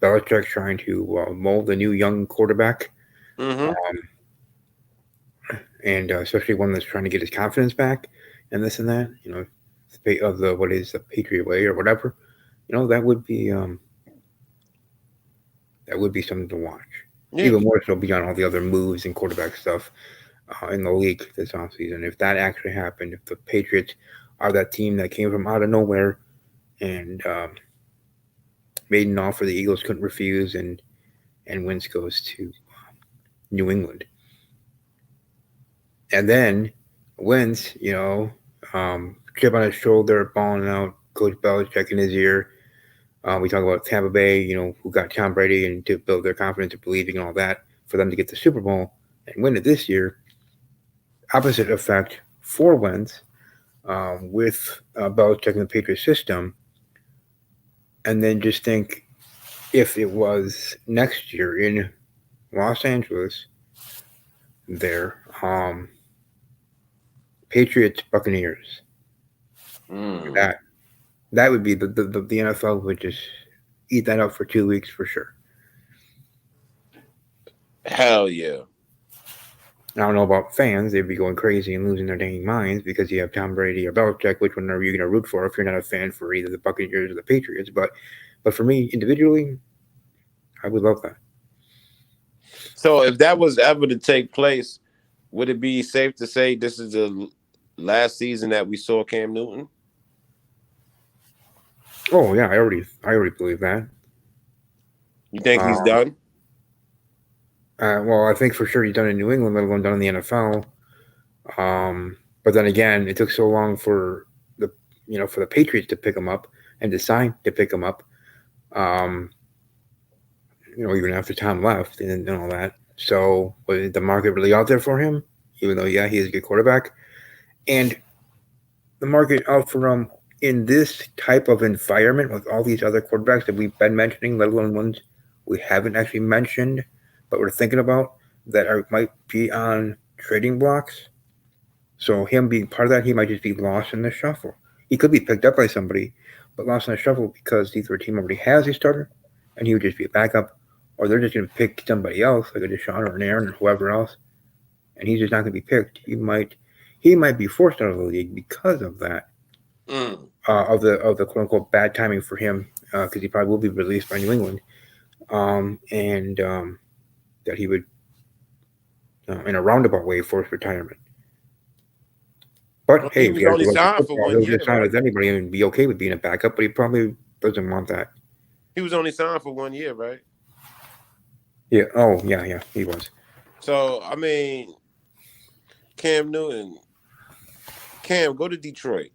Belichick trying to mold a new young quarterback. Mm-hmm. And especially one that's trying to get his confidence back and this and that, of the what is the Patriot way or whatever, that would be something to watch. Yeah. Even more so beyond all the other moves and quarterback stuff in the league this offseason. If that actually happened, if the Patriots are that team that came from out of nowhere and made an offer the Eagles couldn't refuse, and Wentz goes to New England. And then Wentz, chip on his shoulder, balling out, Coach Belichick in his ear. We talk about Tampa Bay, who got Tom Brady and to build their confidence and believing and all that for them to get the Super Bowl and win it this year. Opposite effect for Wentz with Belichick and the Patriot system. And then just think if it was next year in Los Angeles, there, Patriots, Buccaneers. That would be the NFL would just eat that up for 2 weeks for sure. Hell yeah. I don't know about fans. They'd be going crazy and losing their dang minds because you have Tom Brady or Belichick. Which one are you going to root for if you're not a fan for either the Buccaneers or the Patriots? But for me, individually, I would love that. So if that was ever to take place, would it be safe to say this is the last season that we saw Cam Newton? Oh yeah, I already believe that. You think he's done? Well, I think for sure he's done in New England, let alone done in the NFL. But then again, it took so long for the Patriots to pick him up and decide to pick him up. Even after Tom left and all that. So was the market really out there for him? Even though, yeah, he is a good quarterback. And the market out for him in this type of environment with all these other quarterbacks that we've been mentioning, let alone ones we haven't actually mentioned, but we're thinking about that might be on trading blocks. So him being part of that, he might just be lost in the shuffle. He could be picked up by somebody, but lost in the shuffle because either a team already has a starter and he would just be a backup, or they're just going to pick somebody else, like a Deshaun or an Aaron or whoever else, and he's just not going to be picked. He might be forced out of the league because of that, of the quote unquote bad timing for him, because he probably will be released by New England, and that he would, in a roundabout way, force retirement. But hey, if he only signed for 1 year, he'll just sign with anybody and be okay with being a backup, but he probably doesn't want that. He was only signed for 1 year, right? Yeah. Oh, yeah, he was. So, I mean, Cam Newton. Cam, go to Detroit.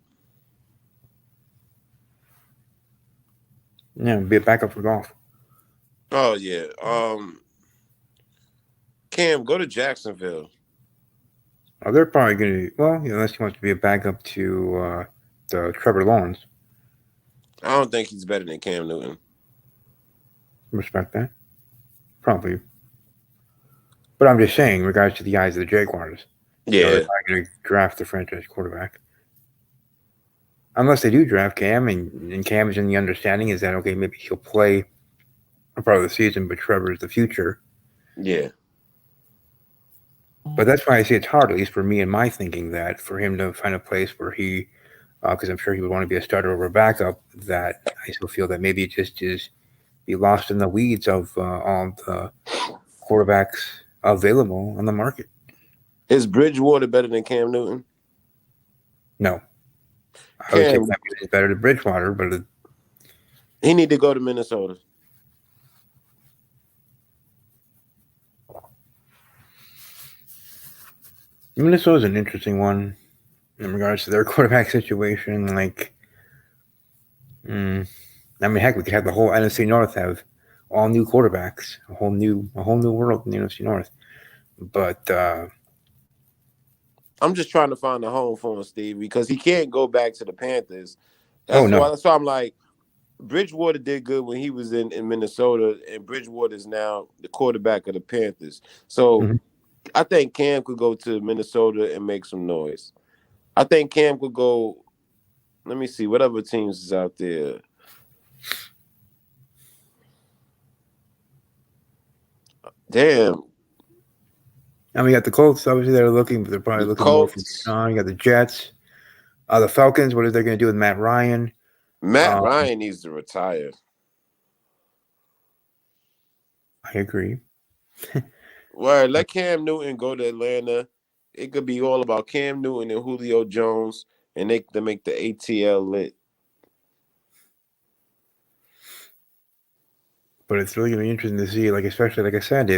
Yeah, be a backup for Goff. Oh, yeah. Cam, go to Jacksonville. Oh, they're probably going to, well, unless he wants to be a backup to the Trevor Lawrence. I don't think he's better than Cam Newton. Respect that. Probably. But I'm just saying, in regards to the eyes of the Jaguars. Yeah. They're not going to draft the franchise quarterback. Unless they do draft Cam, and Cam is in the understanding is that, okay, maybe he'll play a part of the season, but Trevor is the future. Yeah. But that's why I say it's hard, at least for me and my thinking, that for him to find a place where he, because I'm sure he would want to be a starter over a backup, that I still feel that maybe it just is be lost in the weeds of all the quarterbacks available on the market. Is Bridgewater better than Cam Newton? No. I would say Cam is better than Bridgewater, but he need to go to Minnesota. Minnesota's an interesting one in regards to their quarterback situation. Like, heck, we could have the whole NFC North have all new quarterbacks, a whole new world in the NFC North. But I'm just trying to find a home for him, Steve, because he can't go back to the Panthers. No. That's why I'm like, Bridgewater did good when he was in Minnesota, and Bridgewater is now the quarterback of the Panthers. So I think Cam could go to Minnesota and make some noise. I think Cam could go. Let me see what other teams is out there. Damn. I mean, you got the Colts. Obviously, they're looking, but they're probably looking more for Deshaun. You got the Jets, the Falcons. What are they going to do with Matt Ryan? Matt Ryan needs to retire. I agree. Well, let Cam Newton go to Atlanta. It could be all about Cam Newton and Julio Jones, and they make the ATL lit. But it's really going to be interesting to see, like, especially like I said,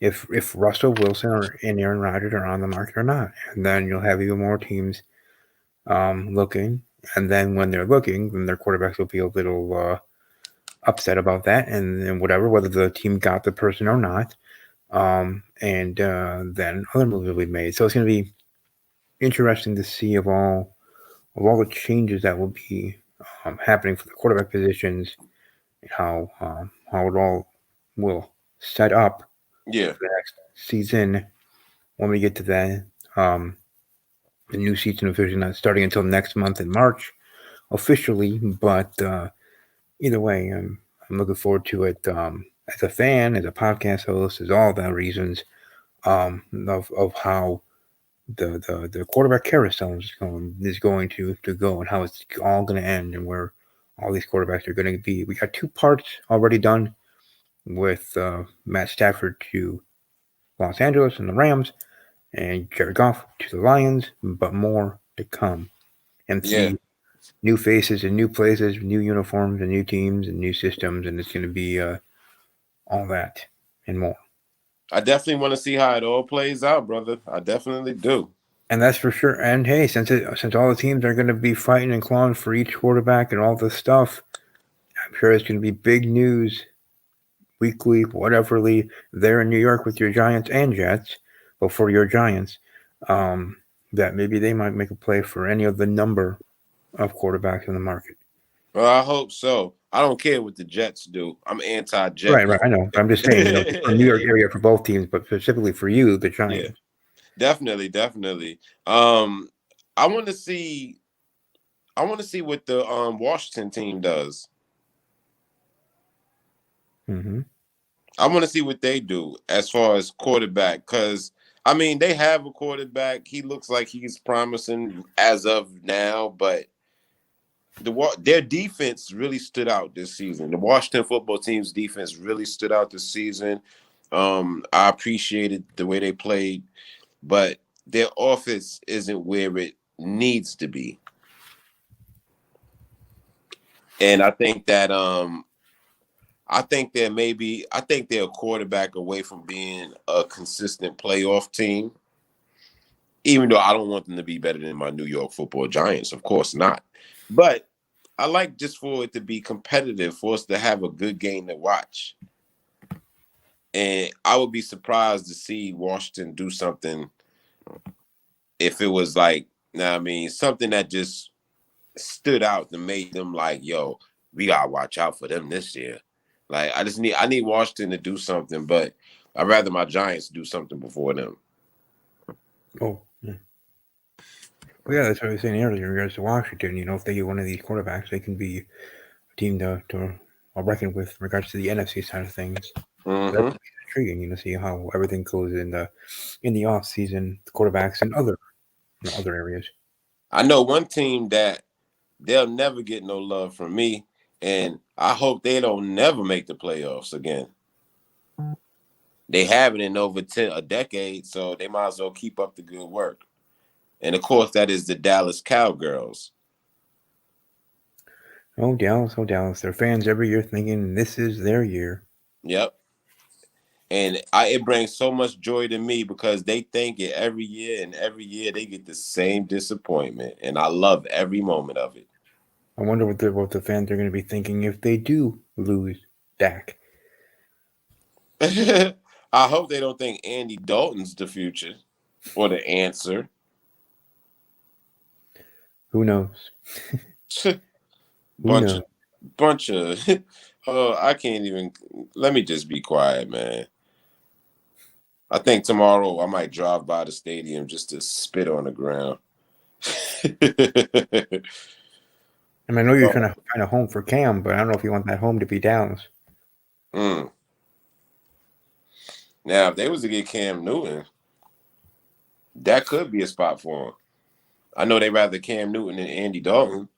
if Russell Wilson and Aaron Rodgers are on the market or not, and then you'll have even more teams looking, and then when they're looking, then their quarterbacks will be a little upset about that, and whatever, whether the team got the person or not, and then other moves will be made. So it's going to be interesting to see of all the changes that will be happening for the quarterback positions, and how it all will set up for the next season when we get to that. The new season officially not starting until next month in March officially, but either way, I'm looking forward to it as a fan, as a podcast host, as all the reasons of how the quarterback carousel is going to go, and how it's all going to end, and where all these quarterbacks are going to be. We got 2 parts already done with Matt Stafford to Los Angeles and the Rams, and Jared Goff to the Lions, but more to come. And Yeah, see new faces and new places, new uniforms and new teams and new systems, and it's going to be all that and more. I definitely want to see how it all plays out, brother. I definitely do. And that's for sure. And hey, since all the teams are going to be fighting and clawing for each quarterback and all this stuff, I'm sure it's going to be big news weekly, whateverly, there in New York with your Giants and Jets, but for your Giants, that maybe they might make a play for any of the number of quarterbacks in the market. Well, I hope so. I don't care what the Jets do. I'm anti-Jet. Right. I know. I'm just saying, for New York area for both teams, but specifically for you, the Yeah, Giants. definitely. I want to see. I want to see what the Washington team does. Mm-hmm. I want to see what they do as far as quarterback, because I mean they have a quarterback. He looks like he's promising as of now, but their defense really stood out this season. The Washington football team's defense really stood out this season. I appreciated the way they played, but their offense isn't where it needs to be. And I think that I think they're a quarterback away from being a consistent playoff team. Even though I don't want them to be better than my New York Football Giants, of course not. But I like just for it to be competitive, for us to have a good game to watch. And I would be surprised to see Washington do something if it was like, something that just stood out and made them like, yo, we gotta watch out for them this year. Like I need Washington to do something, but I'd rather my Giants do something before them. Oh, yeah. Well, yeah, that's what I was saying earlier in regards to Washington. If they get one of these quarterbacks, they can be a team to reckon with in regards to the NFC side of things. Mm-hmm. That's intriguing, see how everything goes in the off season, the quarterbacks and other areas. I know one team that they'll never get no love from me, and I hope they don't never make the playoffs again. They haven't in over a decade, so they might as well keep up the good work. And of course, that is the Dallas Cowgirls. Oh, Dallas. Their fans every year thinking this is their year. Yep. And it brings so much joy to me because they think it every year, and every year they get the same disappointment. And I love every moment of it. I wonder what the fans are going to be thinking if they do lose Dak. I hope they don't think Andy Dalton's the future or the answer. Who knows? bunch of oh, I can't even. Let me just be quiet, man. I think tomorrow I might drive by the stadium just to spit on the ground. I know you're trying to find a home for Cam, but I don't know if you want that home to be Dallas. Now, if they was to get Cam Newton, that could be a spot for him. I know they rather Cam Newton than Andy Dalton.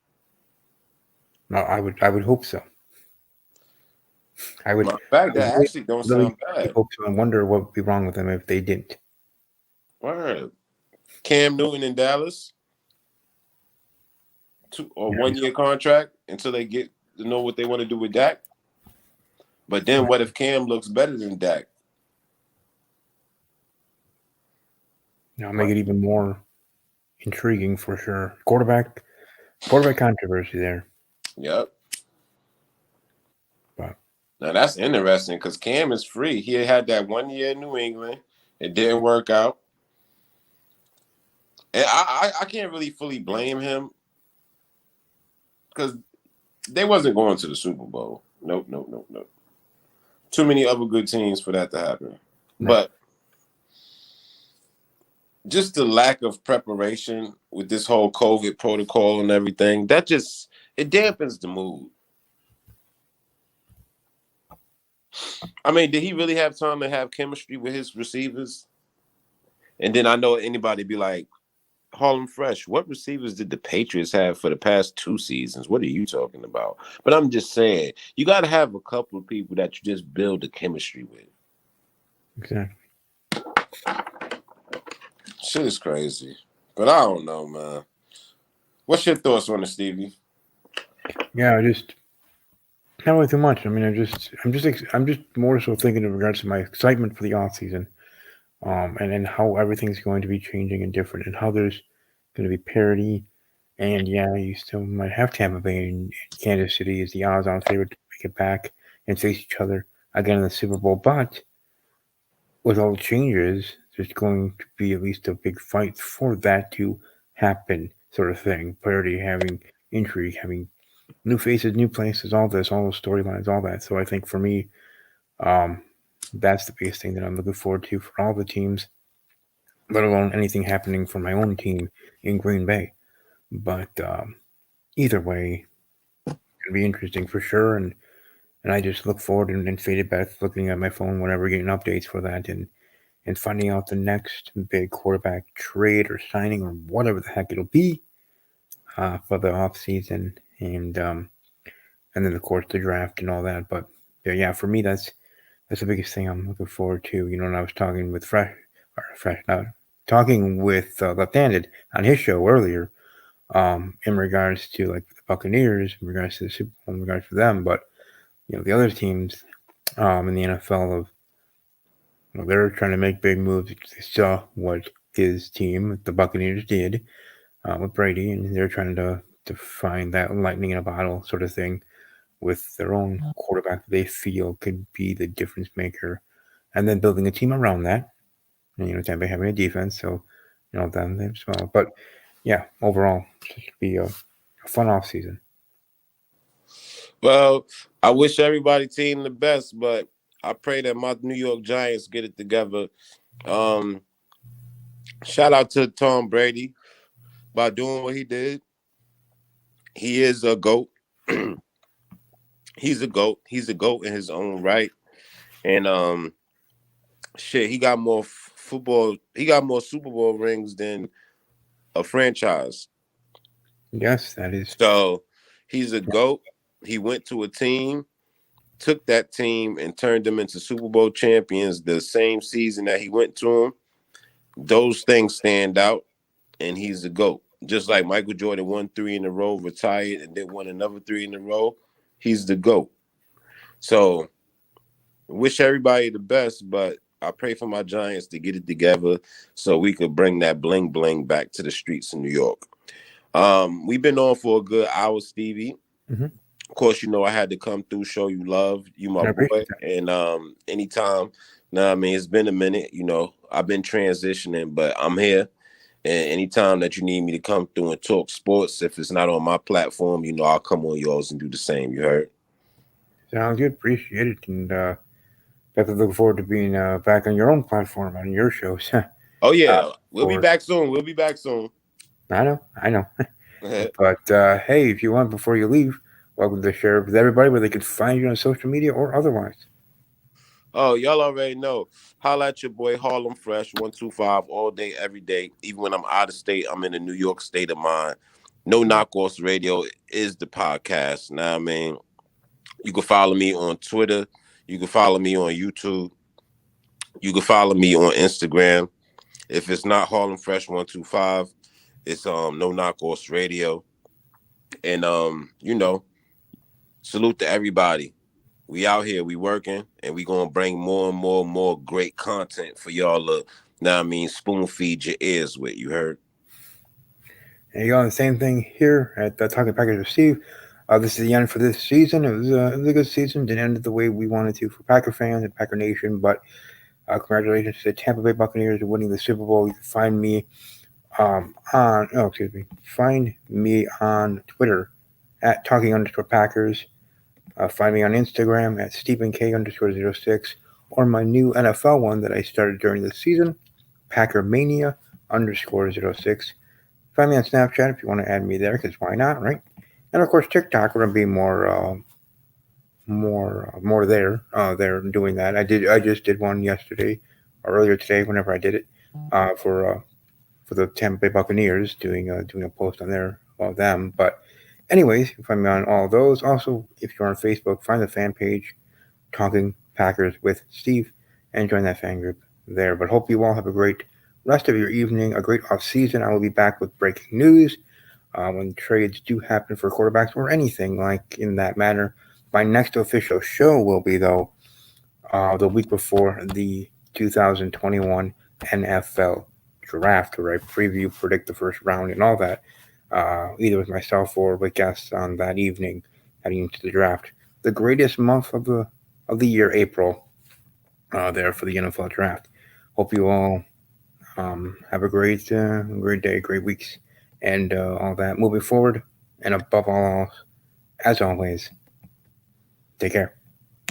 No, I would hope so. I would. In fact, that actually don't sound bad. Hope so. I wonder what would be wrong with them if they didn't. Word. Cam Newton in Dallas, a 1-year contract until they get to know what they want to do with Dak. But then, what if Cam looks better than Dak? I'll make it even more intriguing for sure. Quarterback controversy there. Yep. But now that's interesting because Cam is free. He had that 1 year in New England. It didn't work out. And I can't really fully blame him because they wasn't going to the Super Bowl. Nope. Too many other good teams for that to happen. No. But just the lack of preparation with this whole COVID protocol and everything, it dampens the mood. I mean, did he really have time to have chemistry with his receivers? And then I know anybody be like, Harlem Fresh, what receivers did the Patriots have for the past 2 seasons? What are you talking about? But I'm just saying, you got to have a couple of people that you just build the chemistry with. Exactly. Shit is crazy. But I don't know, man. What's your thoughts on it, Stevie? Yeah, just not really too much. I mean, I'm just more so thinking in regards to my excitement for the off season, and how everything's going to be changing and different, and how there's going to be parity. And yeah, you still might have Tampa Bay and Kansas City as the odds-on favorite to make it back and face each other again in the Super Bowl. But with all the changes, there's going to be at least a big fight for that to happen, sort of thing. Parity, having intrigue, having new faces, new places, all this, all those storylines, all that. So I think for me, um, that's the biggest thing that I'm looking forward to for all the teams, let alone anything happening for my own team in Green Bay. But either way, it'll be interesting for sure. And I just look forward and faded back looking at my phone whenever getting updates for that and finding out the next big quarterback trade or signing or whatever the heck it'll be for the off season and then of course the draft and all that. But yeah, for me that's the biggest thing I'm looking forward to. You know, and I was talking with talking with Left-Handed on his show earlier, in regards to like the Buccaneers, in regards to the Super Bowl, in regards to them. But you know, the other teams in the NFL of they're trying to make big moves. They saw what his team, the Buccaneers, did with Brady, and they're trying to find that lightning in a bottle sort of thing with their own quarterback that they feel could be the difference maker, and then building a team around that. And, you know, Tampa having a defense, so you know them as well. But yeah, overall, it should be a fun off season. Well, I wish everybody team the best, but I pray that my New York Giants get it together. Shout out to Tom Brady by doing what he did. He is a GOAT. He's a GOAT. He's a GOAT in his own right. And shit, he got more football. He got more Super Bowl rings than a franchise. Yes, that is. So he's a GOAT. He went to a team, took that team, and turned them into Super Bowl champions the same season that he went to them. Those things stand out, and he's a GOAT. Just like Michael Jordan won 3 in a row, retired, and then won another 3 in a row. He's the GOAT. So wish everybody the best, but I pray for my Giants to get it together so we could bring that bling bling back to the streets of New York. We've been on for a good hour, Stevie. Mm-hmm. Of course, you know I had to come through, show you love. You my boy, and anytime. Nah, I mean it's been a minute. You know I've been transitioning, but I'm here. And anytime that you need me to come through and talk sports, if it's not on my platform, you know I'll come on yours and do the same. You heard? Sounds good. Appreciate it, and definitely looking forward to being back on your own platform on your shows. Oh yeah, we'll be back soon. We'll be back soon. I know. But hey, if you want, before you leave, welcome to share with everybody where they can find you on social media or otherwise. Oh, y'all already know. Holla at your boy Harlem Fresh 125 all day, every day. Even when I'm out of state, I'm in a New York state of mind. No Knockoffs Radio is the podcast. Now, I mean, you can follow me on Twitter. You can follow me on YouTube. You can follow me on Instagram. If it's not Harlem Fresh 125, it's No Knockoffs Radio. And you know, salute to everybody. We out here, we working, and we gonna bring more and more great content for y'all to, now I mean, spoon feed your ears with. You heard? And you got the same thing here at Talking Packers with Steve. This is the end for this season. It was a good season. Didn't end the way we wanted to for Packer fans and Packer Nation, but congratulations to the Tampa Bay Buccaneers winning the Super Bowl. You can find me find me on Twitter at talking_Packers. Find me on Instagram at StephenK_06 or my new NFL one that I started during the season, PackerMania_06. Find me on Snapchat if you want to add me there, because why not, right? And of course TikTok, we're gonna be more there doing that. I just did one yesterday or earlier today, whenever I did it, for the Tampa Bay Buccaneers, doing a post on there about them. But anyways, you can find me on all of those. Also, if you're on Facebook, find the fan page, Talking Packers with Steve, and join that fan group there. But hope you all have a great rest of your evening, a great off season. I will be back with breaking news when trades do happen for quarterbacks or anything like in that manner. My next official show will be, though, the week before the 2021 NFL draft, where I preview, predict the first round, and all that, either with myself or with guests on that evening heading into the draft. The greatest month of the year, April, there for the NFL draft. Hope you all have a great day, great weeks, and all that moving forward. And above all, as always, take care.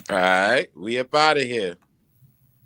All right, we up out of here.